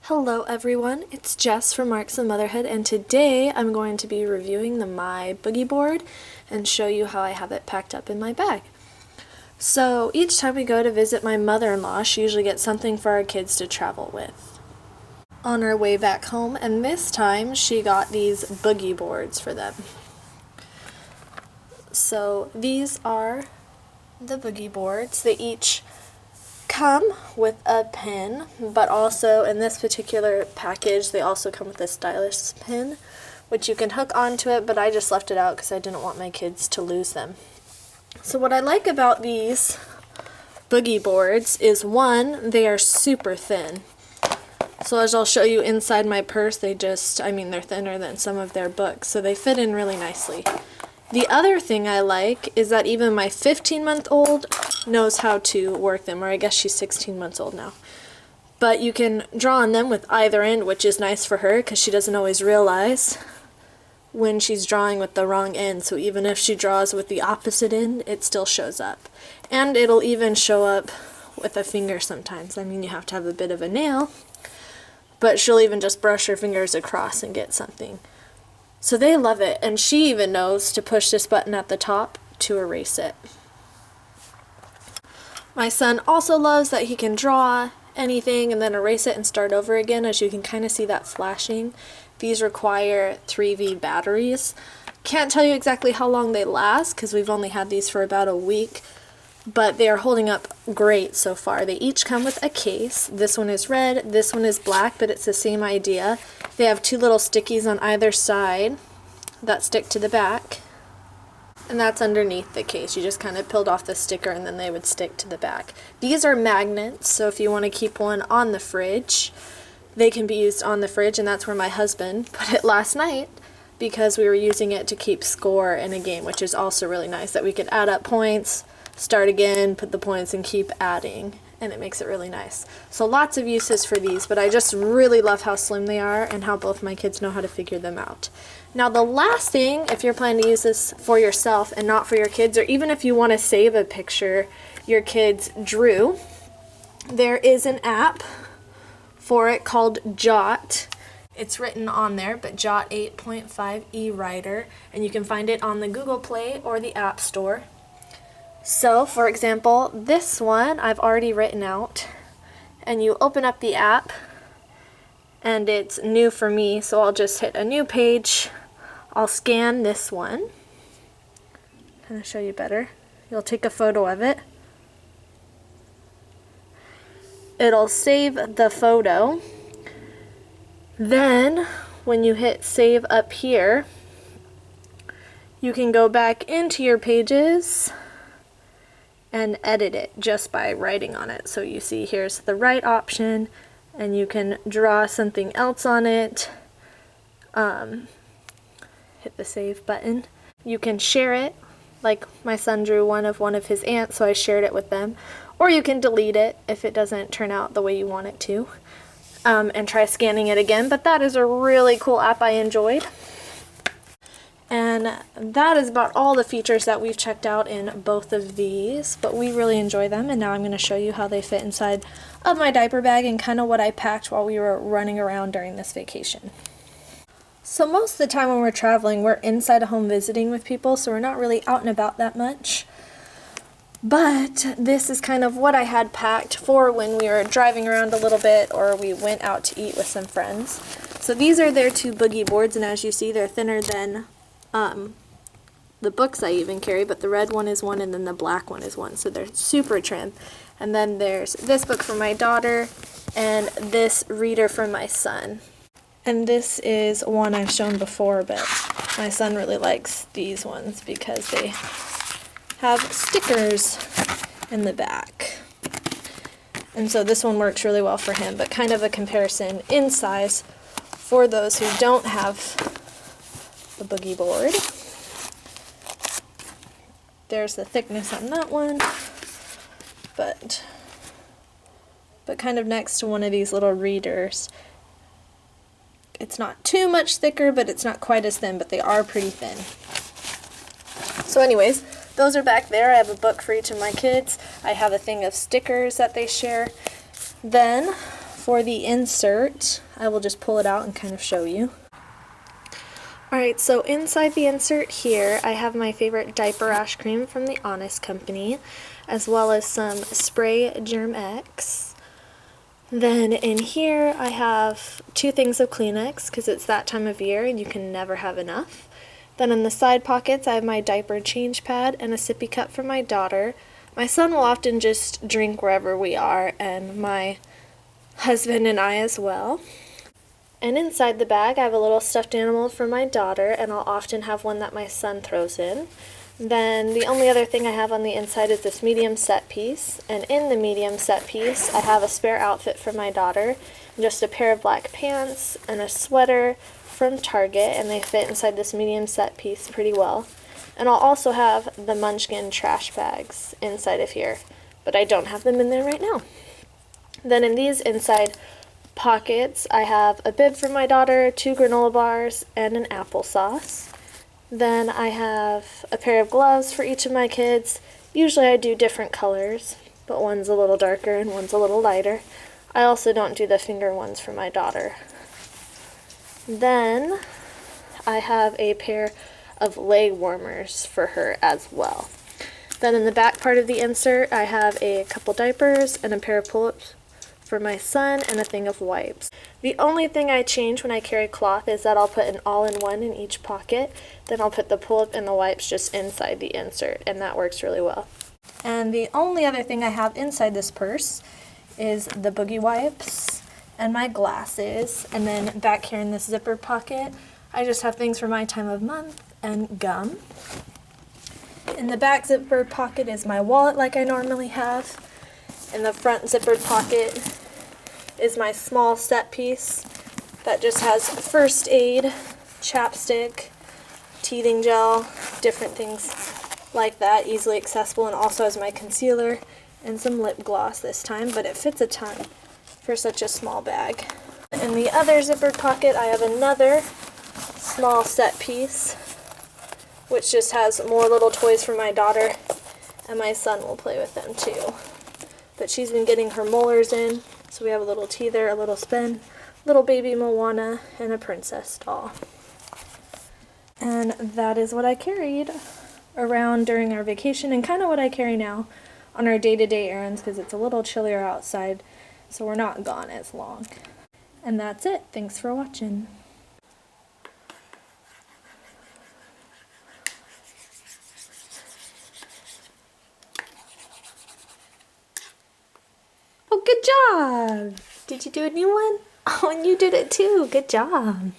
Hello everyone, it's Jess from Marks of Motherhood, and today I'm going to be reviewing the My Boogie Board and show you how I have it packed up in my bag. So each time we go to visit my mother-in-law, she usually gets something for our kids to travel with on our way back home, and this time she got these boogie boards for them. So these are the boogie boards. They each come with a pin, but also in this particular package they also come with a stylus pin which you can hook onto it, but I just left it out because I didn't want my kids to lose them. So what I like about these boogie boards is, one, they are super thin. So as I'll show you inside my purse, they're thinner than some of their books, so they fit in really nicely. The other thing I like is that even my 15-month-old knows how to work them, or I guess she's 16 months old now. But you can draw on them with either end, which is nice for her because she doesn't always realize when she's drawing with the wrong end. So even if she draws with the opposite end, it still shows up. And it'll even show up with a finger sometimes. I mean, you have to have a bit of a nail, but she'll even just brush her fingers across and get something. So they love it, and she even knows to push this button at the top to erase it. My son also loves that he can draw anything and then erase it and start over again. As you can kind of see that flashing. These require 3V batteries. Can't tell you exactly how long they last because we've only had these for about a week, but they are holding up great so far. They each come with a case. This one is red, this one is black, but it's the same idea. They have two little stickies on either side that stick to the back, and that's underneath the case. You just kind of peeled off the sticker and then they would stick to the back. These are magnets, so if you want to keep one on the fridge, they can be used on the fridge, and that's where my husband put it last night because we were using it to keep score in a game, which is also really nice, that we could add up points, start again, put the points, and keep adding, and it makes it really nice. So lots of uses for these, but I just really love how slim they are and how both my kids know how to figure them out. Now the last thing, if you're planning to use this for yourself and not for your kids, or even if you want to save a picture your kids drew, there is an app for it called Jot. It's written on there, but Jot 8.5 e-writer, and you can find it on the Google Play or the App Store. So, for example, this one I've already written out, and you open up the app, and it's new for me, so I'll just hit a new page. I'll scan this one, kind of show you better. You'll take a photo of it. It'll save the photo. Then, when you hit save up here, you can go back into your pages and edit it just by writing on it. So you see here's the right option, and you can draw something else on it. Hit the save button. You can share it, like my son drew one of his aunts, so I shared it with them. Or you can delete it if it doesn't turn out the way you want it to, and try scanning it again. But that is a really cool app I enjoyed. And that is about all the features that we've checked out in both of these, but we really enjoy them, and now I'm going to show you how they fit inside of my diaper bag and kind of what I packed while we were running around during this vacation. So most of the time when we're traveling, we're inside a home visiting with people, so we're not really out and about that much. But this is kind of what I had packed for when we were driving around a little bit or we went out to eat with some friends. So these are their two boogie boards, and as you see, they're thinner than the books I even carry, but the red one is one and then the black one is one, so they're super trim. And then there's this book for my daughter and this reader for my son. And this is one I've shown before, but my son really likes these ones because they have stickers in the back. And so this one works really well for him, but kind of a comparison in size for those who don't have the boogie board. There's the thickness on that one, but kind of next to one of these little readers. It's not too much thicker, but it's not quite as thin, but they are pretty thin. So anyways, those are back there. I have a book for each of my kids. I have a thing of stickers that they share. Then for the insert, I will just pull it out and kind of show you. Alright, so inside the insert here, I have my favorite diaper rash cream from the Honest Company, as well as some spray Germ X. Then in here I have 2 things of Kleenex, because it's that time of year and you can never have enough. Then in the side pockets I have my diaper change pad and a sippy cup for my daughter. My son will often just drink wherever we are, and my husband and I as well. And inside the bag I have a little stuffed animal for my daughter, and I'll often have one that my son throws in. Then the only other thing I have on the inside is this medium set piece, and in the medium set piece I have a spare outfit for my daughter, just a pair of black pants and a sweater from Target, and they fit inside this medium set piece pretty well. And I'll also have the Munchkin trash bags inside of here, but I don't have them in there right now. Then in these inside pockets I have a bib for my daughter, 2 granola bars, and an applesauce. Then I have a pair of gloves for each of my kids. Usually I do different colors, but one's a little darker and one's a little lighter. I also don't do the finger ones for my daughter. Then I have a pair of leg warmers for her as well. Then in the back part of the insert I have a couple diapers and a pair of pull-ups for my son and a thing of wipes. The only thing I change when I carry cloth is that I'll put an all-in-one in each pocket. Then I'll put the pull-up and the wipes just inside the insert, and that works really well. And the only other thing I have inside this purse is the Boogie wipes and my glasses. And then back here in this zipper pocket I just have things for my time of month and gum. In the back zipper pocket is my wallet like I normally have. In the front zippered pocket is my small set piece that just has first aid, chapstick, teething gel, different things like that, easily accessible, and also has my concealer and some lip gloss this time, but it fits a ton for such a small bag. In the other zippered pocket I have another small set piece, which just has more little toys for my daughter, and my son will play with them too. But she's been getting her molars in, so we have a little teether, a little spin, little baby Moana, and a princess doll. And that is what I carried around during our vacation, and kind of what I carry now on our day-to-day errands, because it's a little chillier outside, so we're not gone as long. And that's it. Thanks for watching. Oh, good job! Did you do a new one? Oh, and you did it too. Good job.